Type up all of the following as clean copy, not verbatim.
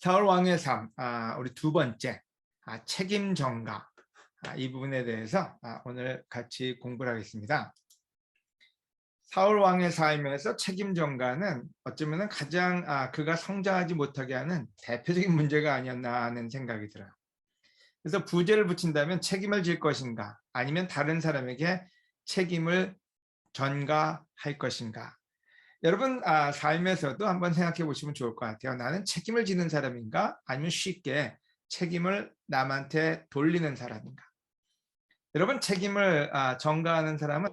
사울 왕의 삶, 우리 두 번째, 책임 전가, 이 부분에 대해서 오늘 같이 공부를 하겠습니다. 사울 왕의 삶에서 책임 전가는 어쩌면 가장 그가 성장하지 못하게 하는 대표적인 문제가 아니었나 하는 생각이 들어요. 그래서 부제를 붙인다면 책임을 질 것인가, 아니면 다른 사람에게 책임을 전가할 것인가. 여러분 삶에서도 한번 생각해 보시면 좋을 것 같아요. 나는 책임을 지는 사람인가, 아니면 쉽게 책임을 남한테 돌리는 사람인가. 여러분, 책임을 전가하는 사람은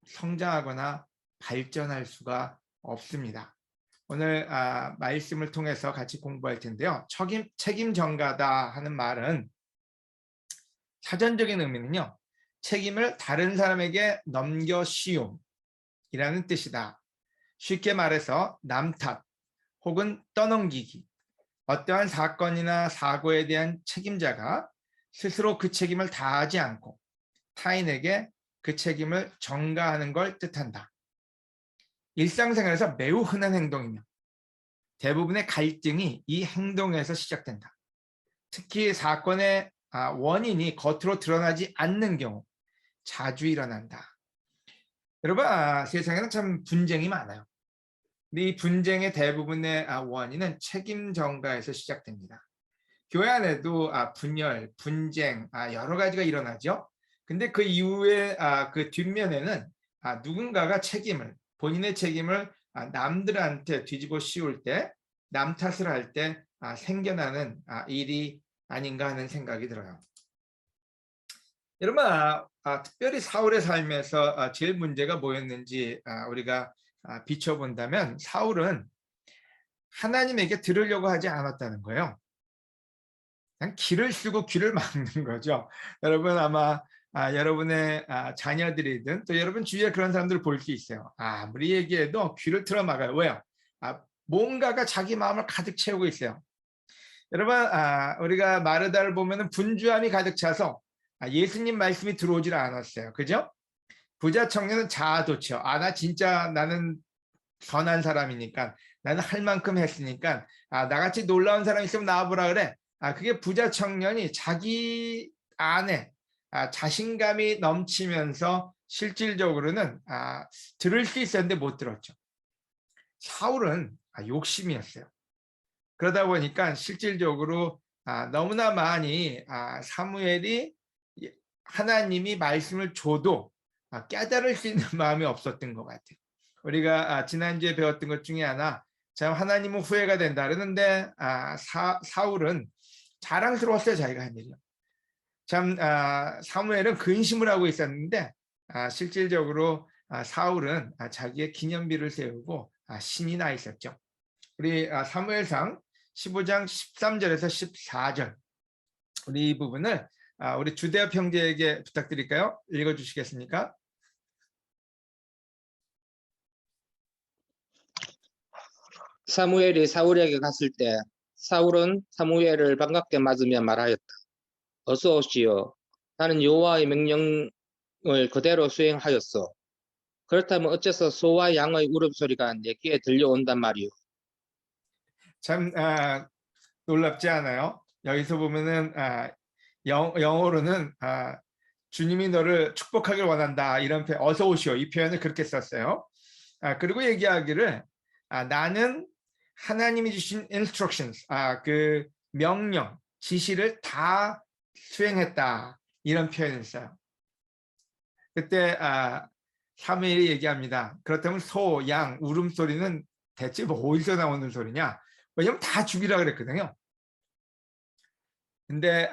성장하거나 발전할 수가 없습니다. 오늘 말씀을 통해서 같이 공부할 텐데요. 책임 전가다 하는 말은 사전적인 의미는요, 책임을 다른 사람에게 넘겨씌움이라는 뜻이다. 쉽게 말해서 남 탓 혹은 떠넘기기, 어떠한 사건이나 사고에 대한 책임자가 스스로 그 책임을 다하지 않고 타인에게 그 책임을 전가하는 걸 뜻한다. 일상생활에서 매우 흔한 행동이며 대부분의 갈등이 이 행동에서 시작된다. 특히 사건의 원인이 겉으로 드러나지 않는 경우 자주 일어난다. 여러분, 세상에는 참 분쟁이 많아요. 이 분쟁의 대부분의 원인은 책임 전가에서 시작됩니다. 교회 안에도 분열, 분쟁 여러 가지가 일어나죠. 근데 그 이후에 그 뒷면에는 누군가가 본인의 책임을 남들한테 뒤집어 씌울 때, 남 탓을 할 때 생겨나는 일이 아닌가 하는 생각이 들어요. 여러분, 특별히 사울의 삶에서 제일 문제가 뭐였는지 우리가 비춰본다면, 사울은 하나님에게 들으려고 하지 않았다는 거예요. 그냥 길을 쓰고 귀를 막는 거죠. 여러분, 아마 여러분의 자녀들이든 또 여러분 주위에 그런 사람들을 볼 수 있어요. 아무리 얘기해도 귀를 틀어 막아요. 왜요? 뭔가가 자기 마음을 가득 채우고 있어요. 여러분, 우리가 마르다를 보면 분주함이 가득 차서 예수님 말씀이 들어오질 않았어요. 그죠? 부자 청년은 자아도취요. 나는 선한 사람이니까, 나는 할 만큼 했으니까 나같이 놀라운 사람이 있으면 나와보라 그래. 그게 부자 청년이 자기 안에 자신감이 넘치면서 실질적으로는 들을 수 있었는데 못 들었죠. 사울은 욕심이었어요. 그러다 보니까 실질적으로 너무나 많이 사무엘이 하나님이 말씀을 줘도 깨달을 수 있는 마음이 없었던 것 같아요. 우리가 지난주에 배웠던 것 중에 하나, 참 하나님은 후회가 된다 그러는데 사울은 자랑스러웠어요. 자기가 한 일이요. 참 사무엘은 근심을 하고 있었는데 실질적으로 사울은 자기의 기념비를 세우고 신이 나 있었죠. 우리 사무엘상 15장 13절에서 14절, 우리 이 부분을 우리 주대엽 형제에게 부탁드릴까요? 읽어주시겠습니까? 사무엘이 사울에게 갔을 때 사울은 사무엘을 반갑게 맞으며 말하였다. 어서 오시오. 나는 여호와의 명령을 그대로 수행하였소. 그렇다면 어째서 소와 양의 울음소리가 내 귀에 들려온단 말이오. 참 놀랍지 않아요? 여기서 보면은 영어로는 주님이 너를 축복하길 원한다, 이런 표현, 어서 오시오, 이 표현을 그렇게 썼어요. 그리고 얘기하기를 나는 하나님이 주신 instructions, 그 명령, 지시를 다 수행했다, 이런 표현을 써요. 그때 사무엘이 얘기합니다. 그렇다면 소, 양, 울음소리는 대체 뭐 어디서 나오는 소리냐? 왜냐면 다 죽이라 그랬거든요. 근데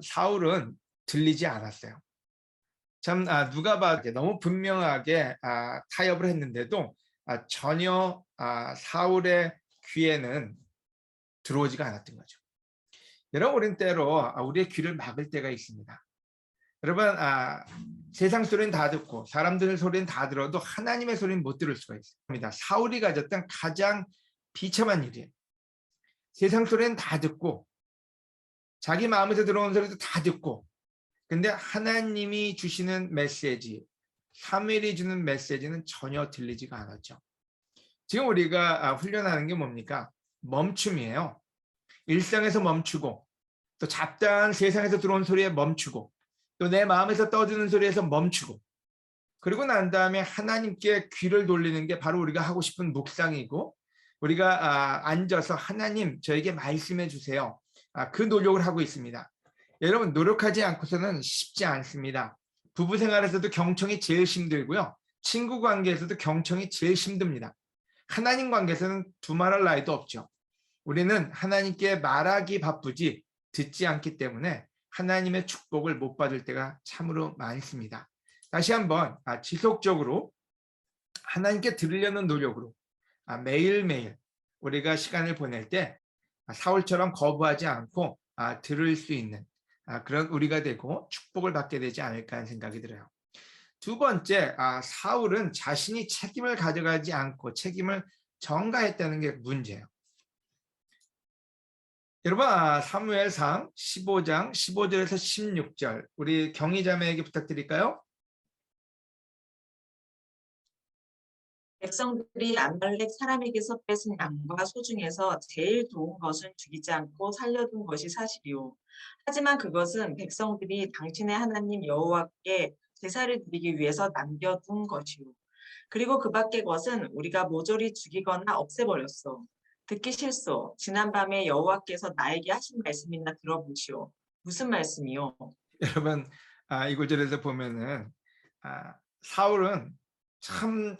사울은 들리지 않았어요. 참 누가 봐도 너무 분명하게 타협을 했는데도 전혀 사울의 귀에는 들어오지가 않았던 거죠. 여러분, 우리는 때로 우리의 귀를 막을 때가 있습니다. 여러분, 세상 소리는 다 듣고 사람들의 소리는 다 들어도 하나님의 소리는 못 들을 수가 있습니다. 사울이 가졌던 가장 비참한 일이에요. 세상 소리는 다 듣고 자기 마음에서 들어온 소리도 다 듣고, 근데 하나님이 주시는 메시지, 사무엘이 주는 메시지는 전혀 들리지가 않았죠. 지금 우리가 훈련하는 게 뭡니까? 멈춤이에요. 일상에서 멈추고 또 잡다한 세상에서 들어온 소리에 멈추고 또 내 마음에서 떠드는 소리에서 멈추고 그리고 난 다음에 하나님께 귀를 돌리는 게 바로 우리가 하고 싶은 묵상이고 우리가 앉아서 하나님 저에게 말씀해 주세요. 그 노력을 하고 있습니다. 여러분 노력하지 않고서는 쉽지 않습니다. 부부 생활에서도 경청이 제일 힘들고요. 친구 관계에서도 경청이 제일 힘듭니다. 하나님 관계에서는 두말할 나위도 없죠. 우리는 하나님께 말하기 바쁘지 듣지 않기 때문에 하나님의 축복을 못 받을 때가 참으로 많습니다. 다시 한번 지속적으로 하나님께 들으려는 노력으로 매일매일 우리가 시간을 보낼 때 사울처럼 거부하지 않고 들을 수 있는 그런 우리가 되고 축복을 받게 되지 않을까 하는 생각이 들어요. 두 번째, 사울은 자신이 책임을 가져가지 않고 책임을 전가했다는 게 문제예요. 여러분, 사무엘상 15장 15절에서 16절 우리 경희자매에게 부탁드릴까요? 백성들이 아말렉 사람에게서 뺏은 양과 소 중에서 제일 좋은 것은 죽이지 않고 살려둔 것이 사실이요. 하지만 그것은 백성들이 당신의 하나님 여호와께 제사를 드리기 위해서 남겨둔 것이요. 그리고 그 밖의 것은 우리가 모조리 죽이거나 없애버렸어. 듣기 싫소. 지난밤에 여호와께서 나에게 하신 말씀이나 들어보시오. 무슨 말씀이요? 여러분, 이 구절에서 보면은 사울은 참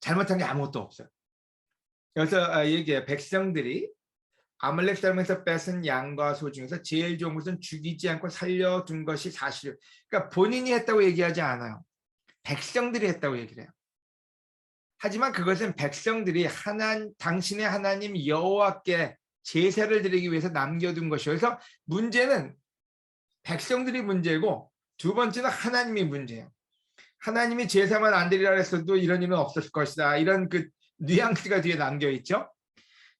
잘못한 게 아무것도 없어요. 여기서 얘기해요. 백성들이 아말렉 사람에서 뺏은 양과 소 중에서 제일 좋은 것은 죽이지 않고 살려둔 것이 사실이에요. 그러니까 본인이 했다고 얘기하지 않아요. 백성들이 했다고 얘기를 해요. 하지만 그것은 백성들이 당신의 하나님 여호와께 제사를 드리기 위해서 남겨둔 것이요. 그래서 문제는 백성들이 문제고 두 번째는 하나님이 문제예요. 하나님이 제사만 안 드리라 했어도 이런 일은 없었을 것이다. 이런 그 뉘앙스가 뒤에 남겨있죠.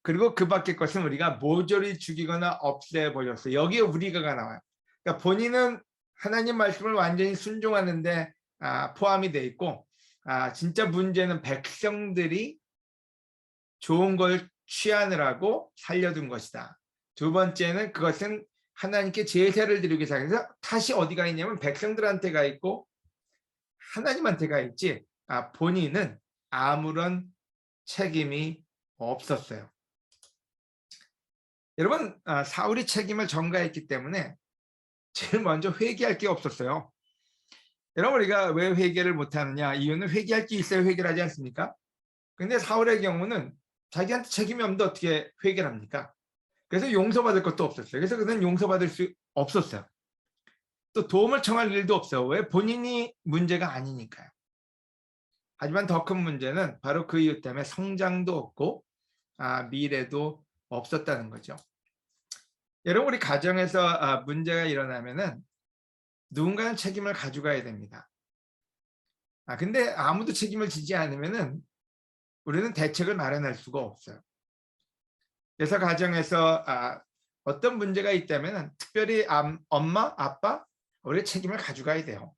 그리고 그 밖의 것은 우리가 모조리 죽이거나 없애버렸어요. 여기에 우리가가 나와요. 그러니까 본인은 하나님 말씀을 완전히 순종하는데 포함이 돼 있고 진짜 문제는 백성들이 좋은 걸 취하느라고 살려둔 것이다. 두 번째는 그것은 하나님께 제사를 드리기 위해서 탓이 어디가 있냐면 백성들한테가 있고 하나님한테가 있지 본인은 아무런 책임이 없었어요. 여러분, 사울이 책임을 전가했기 때문에 제일 먼저 회개할 게 없었어요. 여러분, 우리가 왜 회개를 못하느냐? 이유는 회개할 게 있어야 회개를 하지 않습니까? 근데 사울의 경우는 자기한테 책임이 없는데 어떻게 회개를 합니까? 그래서 용서받을 것도 없었어요. 그래서 그는 용서받을 수 없었어요. 또 도움을 청할 일도 없어요. 왜? 본인이 문제가 아니니까요. 하지만 더 큰 문제는 바로 그 이유 때문에 성장도 없고 미래도 없었다는 거죠. 여러분, 우리 가정에서 문제가 일어나면은 누군가는 책임을 가져가야 됩니다. 근데 아무도 책임을 지지 않으면은 우리는 대책을 마련할 수가 없어요. 그래서 가정에서 어떤 문제가 있다면 특별히 엄마, 아빠 우리 책임을 가져가야 돼요.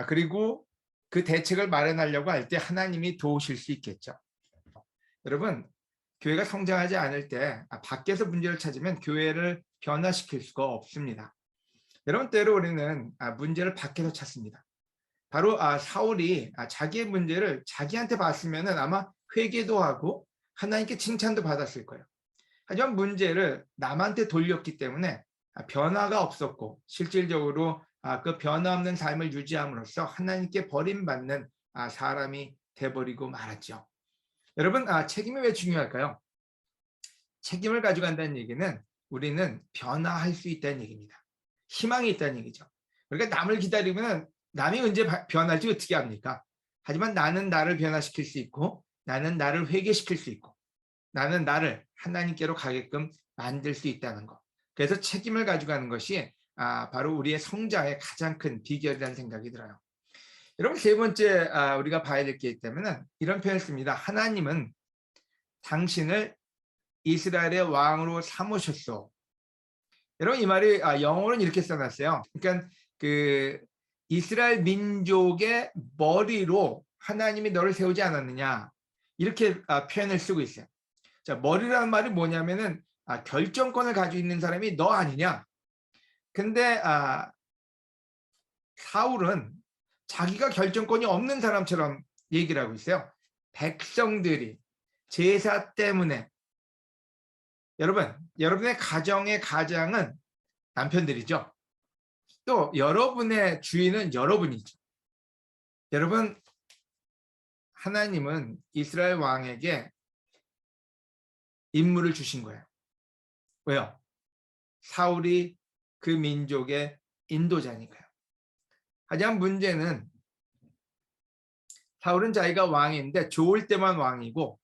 그리고 그 대책을 마련하려고 할 때 하나님이 도우실 수 있겠죠. 여러분, 교회가 성장하지 않을 때 밖에서 문제를 찾으면 교회를 변화시킬 수가 없습니다. 여러분, 때로 우리는 문제를 밖에서 찾습니다. 바로 사울이 자기의 문제를 자기한테 봤으면 아마 회개도 하고 하나님께 칭찬도 받았을 거예요. 하지만 문제를 남한테 돌렸기 때문에 변화가 없었고 실질적으로 그 변화 없는 삶을 유지함으로써 하나님께 버림받는 사람이 돼버리고 말았죠. 여러분, 책임이 왜 중요할까요? 책임을 가져간다는 얘기는 우리는 변화할 수 있다는 얘기입니다. 희망이 있다는 얘기죠. 그러니까 남을 기다리면 남이 언제 변할지 어떻게 합니까? 하지만 나는 나를 변화시킬 수 있고 나는 나를 회개시킬 수 있고 나는 나를 하나님께로 가게끔 만들 수 있다는 것. 그래서 책임을 가져가는 것이 바로 우리의 성장의 가장 큰 비결이라는 생각이 들어요. 여러분, 세 번째 우리가 봐야 될 게 있다면 이런 표현을 씁니다. 하나님은 당신을 이스라엘의 왕으로 삼으셨소. 여러분, 이 말이 영어로는 이렇게 써놨어요. 그러니까 그 이스라엘 민족의 머리로 하나님이 너를 세우지 않았느냐 이렇게 표현을 쓰고 있어요. 자, 머리라는 말이 뭐냐면은 결정권을 가지고 있는 사람이 너 아니냐. 근데 사울은 자기가 결정권이 없는 사람처럼 얘기를 하고 있어요. 백성들이 제사 때문에, 여러분의 가정의 가장은 남편들이죠. 또 여러분의 주인은 여러분이죠. 여러분, 하나님은 이스라엘 왕에게 임무를 주신 거예요. 왜요? 사울이 그 민족의 인도자니까요. 하지만 문제는 사울은 자기가 왕인데 좋을 때만 왕이고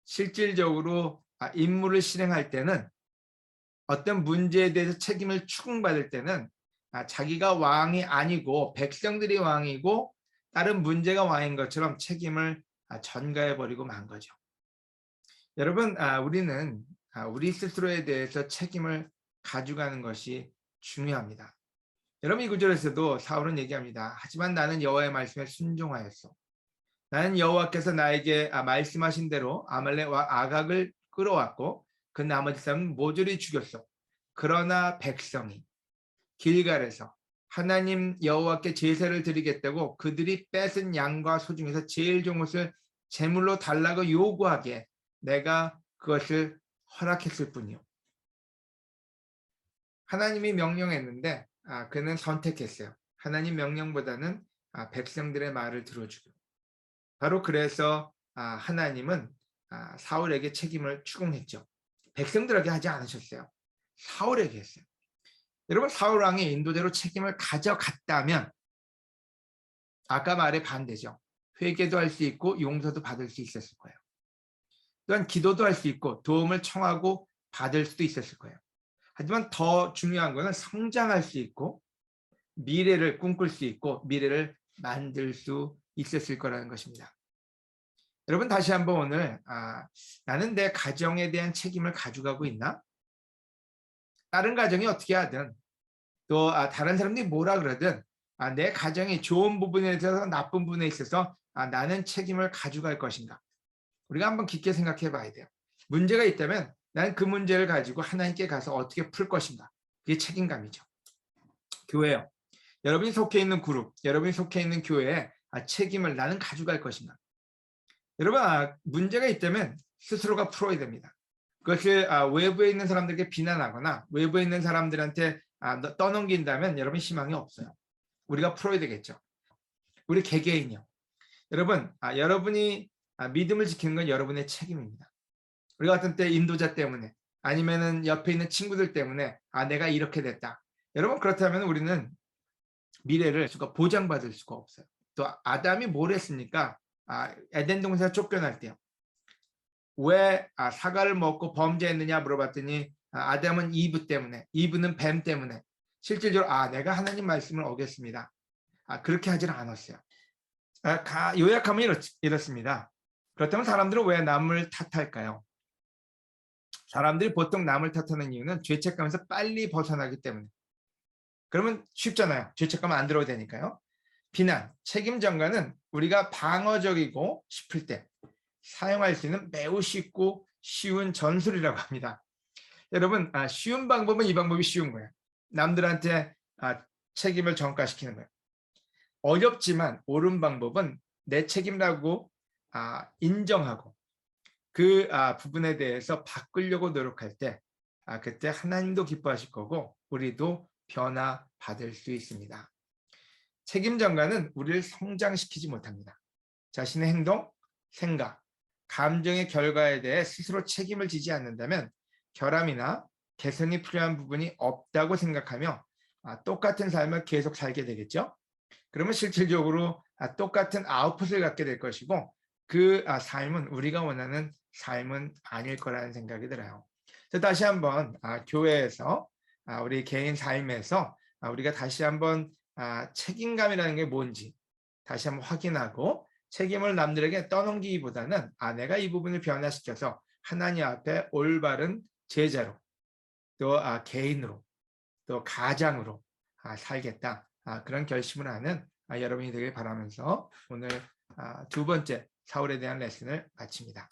실질적으로 임무를 실행할 때는 어떤 문제에 대해서 책임을 추궁받을 때는 자기가 왕이 아니고 백성들이 왕이고 다른 문제가 왕인 것처럼 책임을 전가해버리고 만 거죠. 여러분, 우리는 우리 스스로에 대해서 책임을 가져가는 것이 중요합니다. 여러분, 이 구절에서도 사울은 얘기합니다. 하지만 나는 여호와의 말씀에 순종하였어. 나는 여호와께서 나에게 말씀하신 대로 아말렉과 아각을 끌어왔고 그 나머지 사람은 모조리 죽였어. 그러나 백성이 길갈에서 하나님 여호와께 제사를 드리겠다고 그들이 뺏은 양과 소 중에서 제일 좋은 것을 제물로 달라고 요구하기에 내가 그것을 허락했을 뿐이요. 하나님이 명령했는데 그는 선택했어요. 하나님 명령보다는 백성들의 말을 들어주고. 바로 그래서 하나님은 사울에게 책임을 추궁했죠. 백성들에게 하지 않으셨어요. 사울에게 했어요. 여러분, 사울 왕의 인도대로 책임을 가져갔다면 아까 말의 반대죠. 회개도 할 수 있고 용서도 받을 수 있었을 거예요. 또한 기도도 할 수 있고 도움을 청하고 받을 수도 있었을 거예요. 하지만 더 중요한 것은 성장할 수 있고 미래를 꿈꿀 수 있고 미래를 만들 수 있었을 거라는 것입니다. 여러분, 다시 한번 오늘 나는 내 가정에 대한 책임을 가져가고 있나? 다른 가정이 어떻게 하든 또 다른 사람들이 뭐라 그러든 내 가정이 좋은 부분에 있어서 나쁜 부분에 있어서 나는 책임을 가져갈 것인가? 우리가 한번 깊게 생각해 봐야 돼요. 문제가 있다면 나는 그 문제를 가지고 하나님께 가서 어떻게 풀 것인가? 그게 책임감이죠. 교회요. 여러분이 속해 있는 그룹, 여러분이 속해 있는 교회에 책임을 나는 가져갈 것인가? 여러분, 문제가 있다면 스스로가 풀어야 됩니다. 그것을 외부에 있는 사람들에게 비난하거나 외부에 있는 사람들한테 떠넘긴다면 여러분 희망이 없어요. 우리가 풀어야 되겠죠. 우리 개개인이요. 여러분, 여러분이 믿음을 지키는 건 여러분의 책임입니다. 우리가 어떤 때 인도자 때문에 아니면은 옆에 있는 친구들 때문에 내가 이렇게 됐다. 여러분, 그렇다면 우리는 미래를 보장받을 수가 없어요. 또 아담이 뭘 했습니까? 에덴 동산에서 쫓겨날 때요. 왜 사과를 먹고 범죄했느냐 물어봤더니 아담은 이브 때문에, 이브는 뱀 때문에. 실질적으로 내가 하나님 말씀을 어겼습니다. 그렇게 하지는 않았어요. 요약하면 이렇습니다. 그렇다면 사람들은 왜 남을 탓할까요? 사람들이 보통 남을 탓하는 이유는 죄책감에서 빨리 벗어나기 때문에. 그러면 쉽잖아요. 죄책감 안 들어도 되니까요. 비난, 책임 전가는 우리가 방어적이고 싶을 때 사용할 수 있는 매우 쉽고 쉬운 전술이라고 합니다. 여러분, 쉬운 방법은 이 방법이 쉬운 거예요. 남들한테 책임을 전가시키는 거예요. 어렵지만 옳은 방법은 내 책임이라고 인정하고 그 부분에 대해서 바꾸려고 노력할 때 그때 하나님도 기뻐하실 거고 우리도 변화받을 수 있습니다. 책임 전가는 우리를 성장시키지 못합니다. 자신의 행동, 생각, 감정의 결과에 대해 스스로 책임을 지지 않는다면 결함이나 개선이 필요한 부분이 없다고 생각하며 똑같은 삶을 계속 살게 되겠죠. 그러면 실질적으로 똑같은 아웃풋을 갖게 될 것이고 그 삶은 우리가 원하는 삶은 아닐 거라는 생각이 들어요. 다시 한번 교회에서 우리 개인 삶에서 우리가 다시 한번 책임감이라는 게 뭔지 다시 한번 확인하고 책임을 남들에게 떠넘기기보다는 내가 이 부분을 변화시켜서 하나님 앞에 올바른 제자로 또 개인으로 또 가장으로 살겠다. 그런 결심을 하는 여러분이 되길 바라면서 오늘 두 번째 사울에 대한 레슨을 마칩니다.